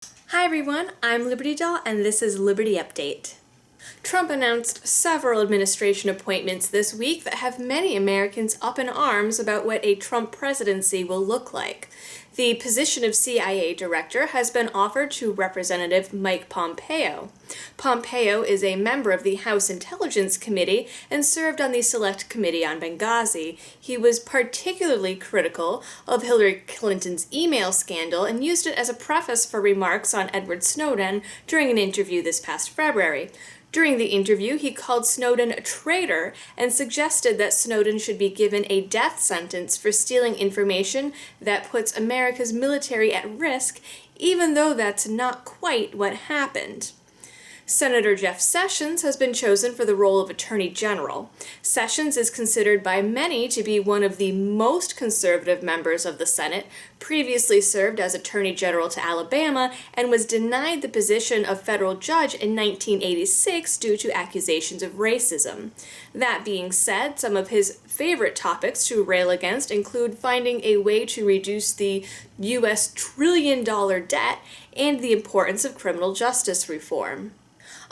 Hi everyone, I'm Liberty Doll and this is Liberty Update. Trump announced several administration appointments this week that have many Americans up in arms about what a Trump presidency will look like. The position of CIA director has been offered to Representative Mike Pompeo. Pompeo is a member of the House Intelligence Committee and served on the Select Committee on Benghazi. He was particularly critical of Hillary Clinton's email scandal and used it as a preface for remarks on Edward Snowden during an interview this past February. During the interview, he called Snowden a traitor and suggested that Snowden should be given a death sentence for stealing information that puts America's military at risk, even though that's not quite what happened. Senator Jeff Sessions has been chosen for the role of Attorney General. Sessions is considered by many to be one of the most conservative members of the Senate, previously served as Attorney General to Alabama, and was denied the position of federal judge in 1986 due to accusations of racism. That being said, some of his favorite topics to rail against include finding a way to reduce the U.S. trillion-dollar debt and the importance of criminal justice reform.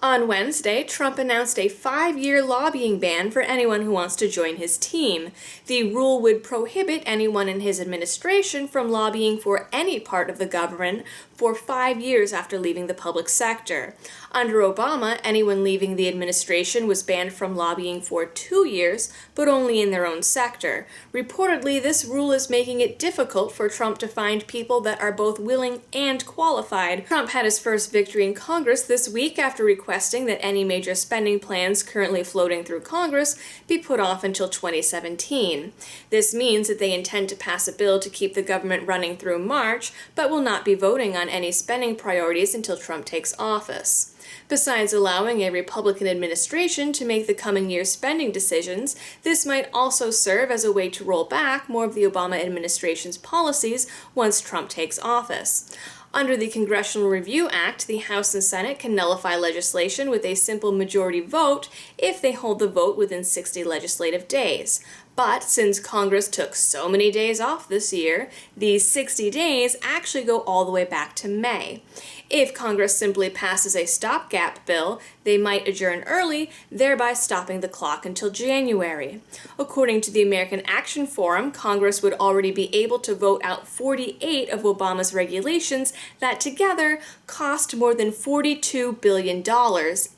On Wednesday, Trump announced a 5-year lobbying ban for anyone who wants to join his team. The rule would prohibit anyone in his administration from lobbying for any part of the government for 5 years after leaving the public sector. Under Obama, anyone leaving the administration was banned from lobbying for 2 years, but only in their own sector. Reportedly, this rule is making it difficult for Trump to find people that are both willing and qualified. Trump had his first victory in Congress this week after requesting that any major spending plans currently floating through Congress be put off until 2017. This means that they intend to pass a bill to keep the government running through March, but will not be voting on any spending priorities until Trump takes office. Besides allowing a Republican administration to make the coming year's spending decisions, this might also serve as a way to roll back more of the Obama administration's policies once Trump takes office. Under the Congressional Review Act, the House and Senate can nullify legislation with a simple majority vote if they hold the vote within 60 legislative days. But since Congress took so many days off this year, these 60 days actually go all the way back to May. If Congress simply passes a stopgap bill, they might adjourn early, thereby stopping the clock until January. According to the American Action Forum, Congress would already be able to vote out 48 of Obama's regulations that together cost more than $42 billion,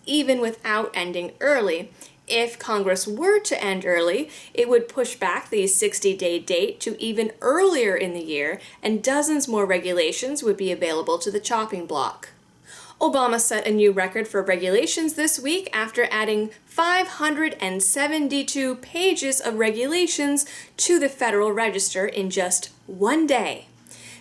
even without ending early. If Congress were to end early, it would push back the 60-day date to even earlier in the year, and dozens more regulations would be available to the chopping block. Obama set a new record for regulations this week after adding 572 pages of regulations to the Federal Register in just one day.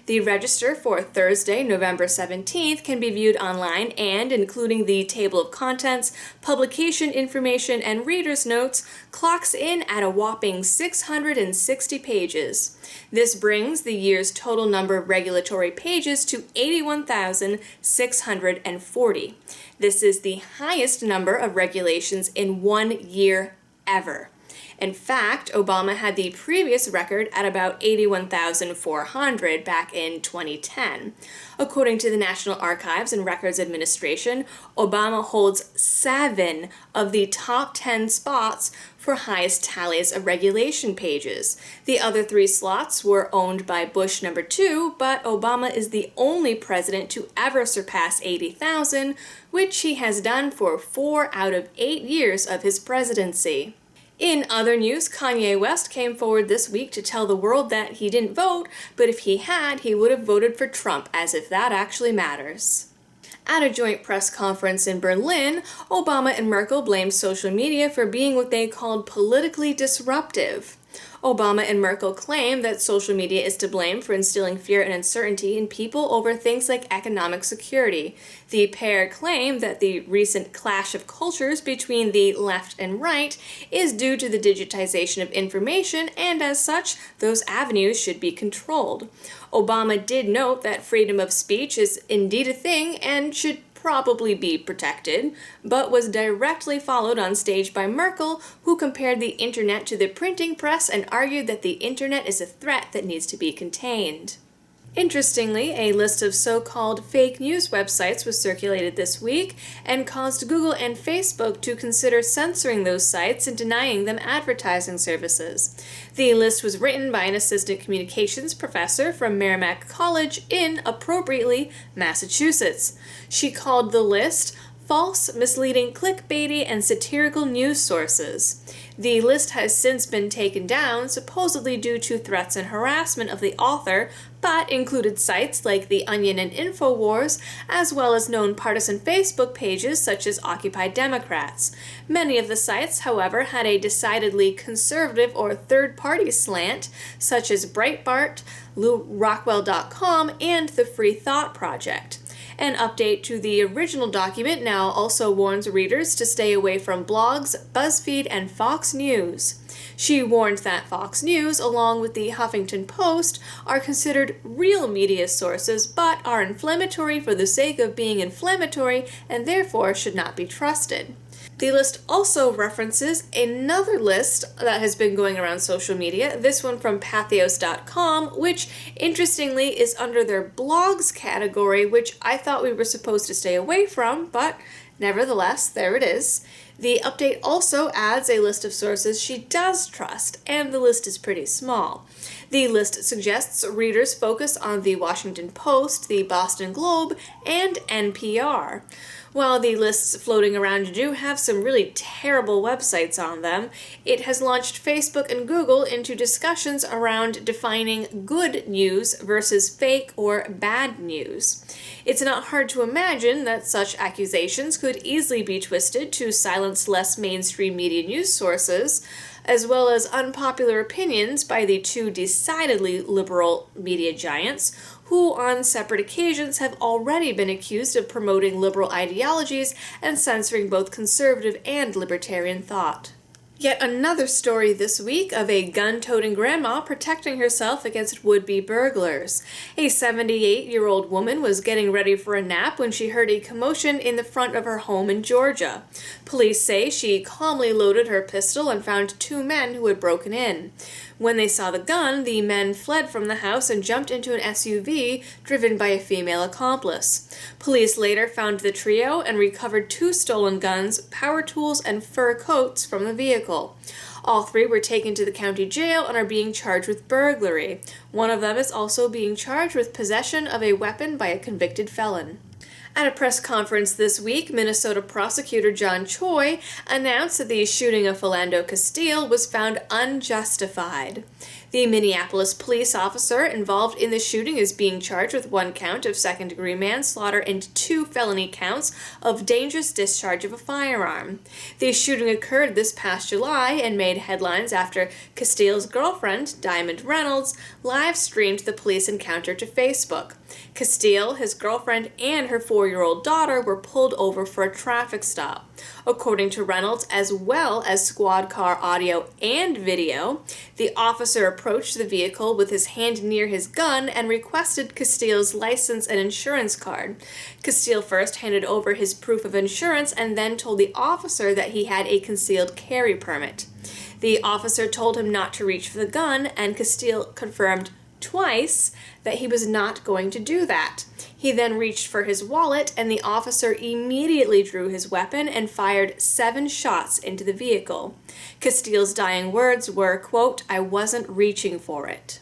The register for Thursday, November 17th, can be viewed online and, including the table of contents, publication information, and reader's notes, clocks in at a whopping 660 pages. This brings the year's total number of regulatory pages to 81,640. This is the highest number of regulations in 1 year ever. In fact, Obama had the previous record at about 81,400 back in 2010. According to the National Archives and Records Administration, Obama holds 7 of the top 10 spots for highest tallies of regulation pages. The other 3 slots were owned by Bush number 2, but Obama is the only president to ever surpass 80,000, which he has done for 4 out of 8 years of his presidency. In other news, Kanye West came forward this week to tell the world that he didn't vote, but if he had, he would have voted for Trump, as if that actually matters. At a joint press conference in Berlin, Obama and Merkel blamed social media for being what they called politically disruptive. Obama and Merkel claim that social media is to blame for instilling fear and uncertainty in people over things like economic security. The pair claim that the recent clash of cultures between the left and right is due to the digitization of information, and as such, those avenues should be controlled. Obama did note that freedom of speech is indeed a thing and should probably be protected, but was directly followed on stage by Merkel, who compared the internet to the printing press and argued that the internet is a threat that needs to be contained. Interestingly, a list of so-called fake news websites was circulated this week and caused Google and Facebook to consider censoring those sites and denying them advertising services. The list was written by an assistant communications professor from Merrimack College in, appropriately, Massachusetts. She called the list false, misleading, clickbaity, and satirical news sources. The list has since been taken down, supposedly due to threats and harassment of the author, but included sites like The Onion and InfoWars, as well as known partisan Facebook pages such as Occupy Democrats. Many of the sites, however, had a decidedly conservative or third-party slant, such as Breitbart, LewRockwell.com, and the Free Thought Project. An update to the original document now also warns readers to stay away from blogs, BuzzFeed, and Fox News. She warned that Fox News, along with the Huffington Post, are considered real media sources but are inflammatory for the sake of being inflammatory and therefore should not be trusted. The list also references another list that has been going around social media, this one from Pathos.com, which interestingly is under their blogs category, which I thought we were supposed to stay away from, but nevertheless, there it is. The update also adds a list of sources she does trust, and the list is pretty small. The list suggests readers focus on the Washington Post, the Boston Globe, and NPR. While the lists floating around do have some really terrible websites on them, it has launched Facebook and Google into discussions around defining good news versus fake or bad news. It's not hard to imagine that such accusations could easily be twisted to silence less mainstream media news sources, as well as unpopular opinions by the two decidedly liberal media giants, who on separate occasions have already been accused of promoting liberal ideologies and censoring both conservative and libertarian thought. Yet another story this week of a gun-toting grandma protecting herself against would-be burglars. A 78-year-old woman was getting ready for a nap when she heard a commotion in the front of her home in Georgia. Police say she calmly loaded her pistol and found two men who had broken in. When they saw the gun, the men fled from the house and jumped into an SUV driven by a female accomplice. Police later found the trio and recovered two stolen guns, power tools, and fur coats from the vehicle. All three were taken to the county jail and are being charged with burglary. One of them is also being charged with possession of a weapon by a convicted felon. At a press conference this week, Minnesota prosecutor John Choi announced that the shooting of Philando Castile was found unjustified. The Minneapolis police officer involved in the shooting is being charged with one count of second-degree manslaughter and two felony counts of dangerous discharge of a firearm. The shooting occurred this past July and made headlines after Castile's girlfriend, Diamond Reynolds, live-streamed the police encounter to Facebook. Castile, his girlfriend, and her 4-year-old daughter were pulled over for a traffic stop. According to Reynolds, as well as squad car audio and video, the officer approached the vehicle with his hand near his gun and requested Castile's license and insurance card. Castile first handed over his proof of insurance and then told the officer that he had a concealed carry permit. The officer told him not to reach for the gun, and Castile confirmed twice that he was not going to do that. He then reached for his wallet, and the officer immediately drew his weapon and fired 7 shots into the vehicle. Castile's dying words were, quote, "I wasn't reaching for it."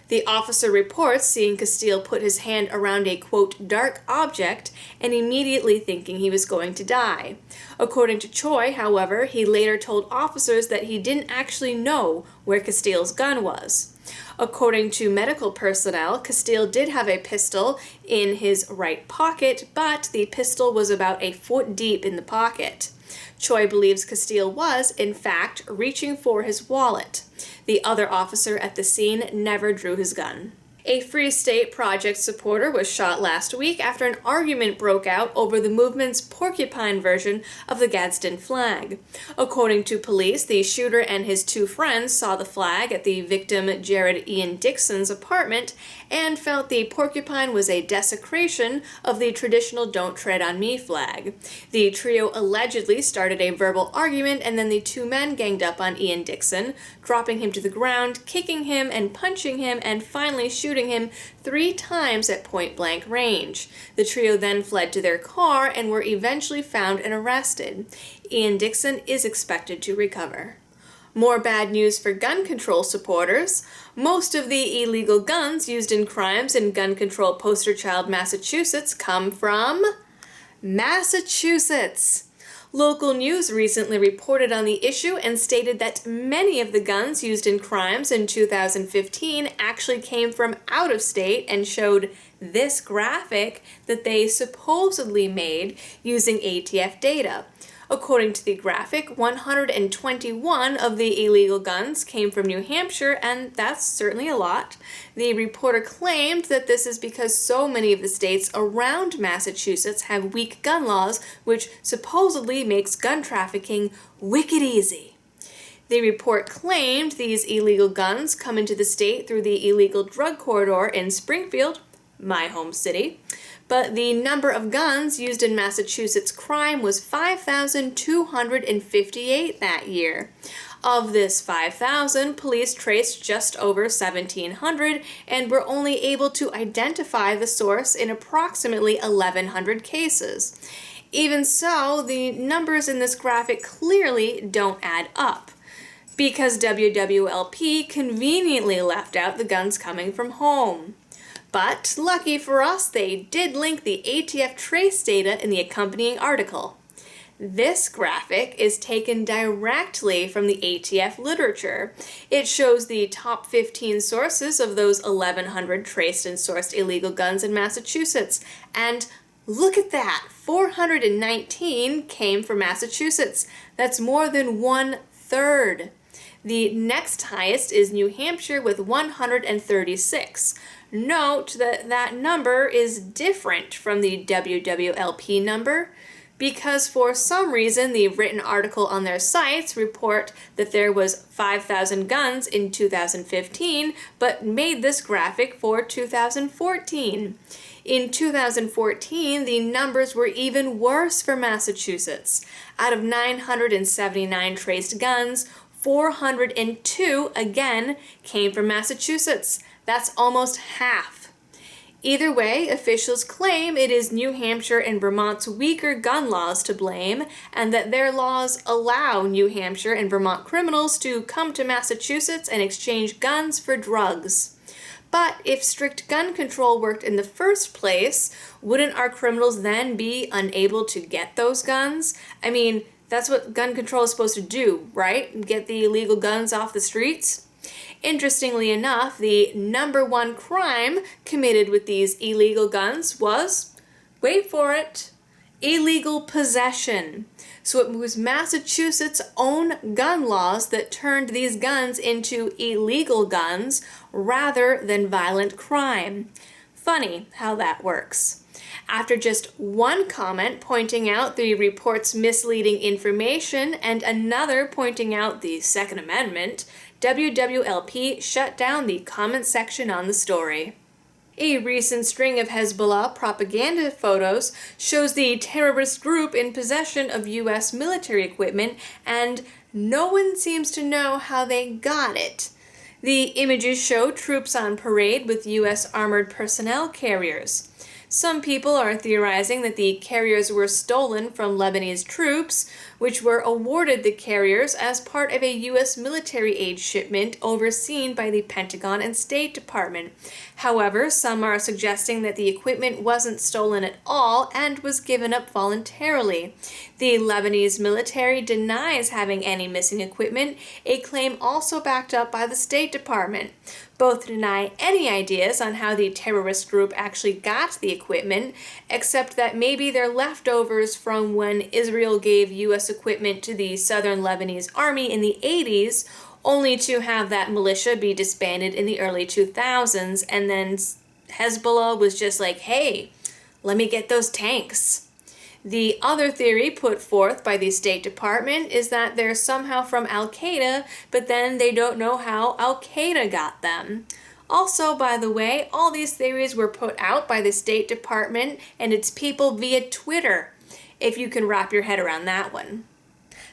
The officer reports seeing Castile put his hand around a, quote, "dark object," and immediately thinking he was going to die. According to Choi, however, he later told officers that he didn't actually know where Castile's gun was. According to medical personnel, Castile did have a pistol in his right pocket, but the pistol was about a foot deep in the pocket. Choi believes Castile was, in fact, reaching for his wallet. The other officer at the scene never drew his gun. A Free State Project supporter was shot last week after an argument broke out over the movement's porcupine version of the Gadsden flag. According to police, the shooter and his 2 friends saw the flag at the victim Jared Ian Dixon's apartment and felt the porcupine was a desecration of the traditional Don't Tread on Me flag. The trio allegedly started a verbal argument, and then the 2 men ganged up on Ian Dixon, dropping him to the ground, kicking him and punching him, and finally shooting shooting him 3 times at point-blank range. The trio then fled to their car and were eventually found and arrested. Ian Dixon is expected to recover. More bad news for gun control supporters. Most of the illegal guns used in crimes in gun control poster child Massachusetts come from Massachusetts. Local news recently reported on the issue and stated that many of the guns used in crimes in 2015 actually came from out of state and showed this graphic that they supposedly made using ATF data. According to the graphic, 121 of the illegal guns came from New Hampshire, and that's certainly a lot. The reporter claimed that this is because so many of the states around Massachusetts have weak gun laws, which supposedly makes gun trafficking wicked easy. The report claimed these illegal guns come into the state through the illegal drug corridor in Springfield, my home city. But the number of guns used in Massachusetts crime was 5,258 that year. Of this 5,000, police traced just over 1,700 and were only able to identify the source in approximately 1,100 cases. Even so, the numbers in this graphic clearly don't add up, because WWLP conveniently left out the guns coming from home. But, lucky for us, they did link the ATF trace data in the accompanying article. This graphic is taken directly from the ATF literature. It shows the top 15 sources of those 1,100 traced and sourced illegal guns in Massachusetts. And look at that! 419 came from Massachusetts. That's more than 1/3. The next highest is New Hampshire with 136. Note that that number is different from the WWLP number because for some reason the written article on their sites report that there was 5,000 guns in 2015 but made this graphic for 2014. In 2014, the numbers were even worse for Massachusetts. Out of 979 traced guns, 402 again came from Massachusetts. That's almost half. Either way, officials claim it is New Hampshire and Vermont's weaker gun laws to blame, and that their laws allow New Hampshire and Vermont criminals to come to Massachusetts and exchange guns for drugs. But if strict gun control worked in the first place, wouldn't our criminals then be unable to get those guns? I mean, that's what gun control is supposed to do, right? Get the illegal guns off the streets? Interestingly enough, the number 1 crime committed with these illegal guns was, wait for it, illegal possession. So it was Massachusetts' own gun laws that turned these guns into illegal guns rather than violent crime. Funny how that works. After just one comment pointing out the report's misleading information and another pointing out the Second Amendment, WWLP shut down the comment section on the story. A recent string of Hezbollah propaganda photos shows the terrorist group in possession of U.S. military equipment, and no one seems to know how they got it. The images show troops on parade with U.S. armored personnel carriers. Some people are theorizing that the carriers were stolen from Lebanese troops, which were awarded the carriers as part of a U.S. military aid shipment overseen by the Pentagon and State Department. However, some are suggesting that the equipment wasn't stolen at all and was given up voluntarily. The Lebanese military denies having any missing equipment, a claim also backed up by the State Department. Both deny any ideas on how the terrorist group actually got the equipment, except that maybe they're leftovers from when Israel gave U.S. equipment to the southern Lebanese army in the 80s, only to have that militia be disbanded in the early 2000s, and then Hezbollah was just like, hey, let me get those tanks. The other theory put forth by the State Department is that they're somehow from Al-Qaeda, but then they don't know how Al-Qaeda got them. Also, by the way, all these theories were put out by the State Department and its people via Twitter, if you can wrap your head around that one.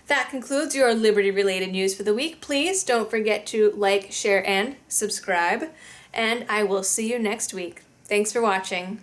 That concludes your Liberty-related news for the week. Please don't forget to like, share, and subscribe. and I will see you next week. Thanks for watching.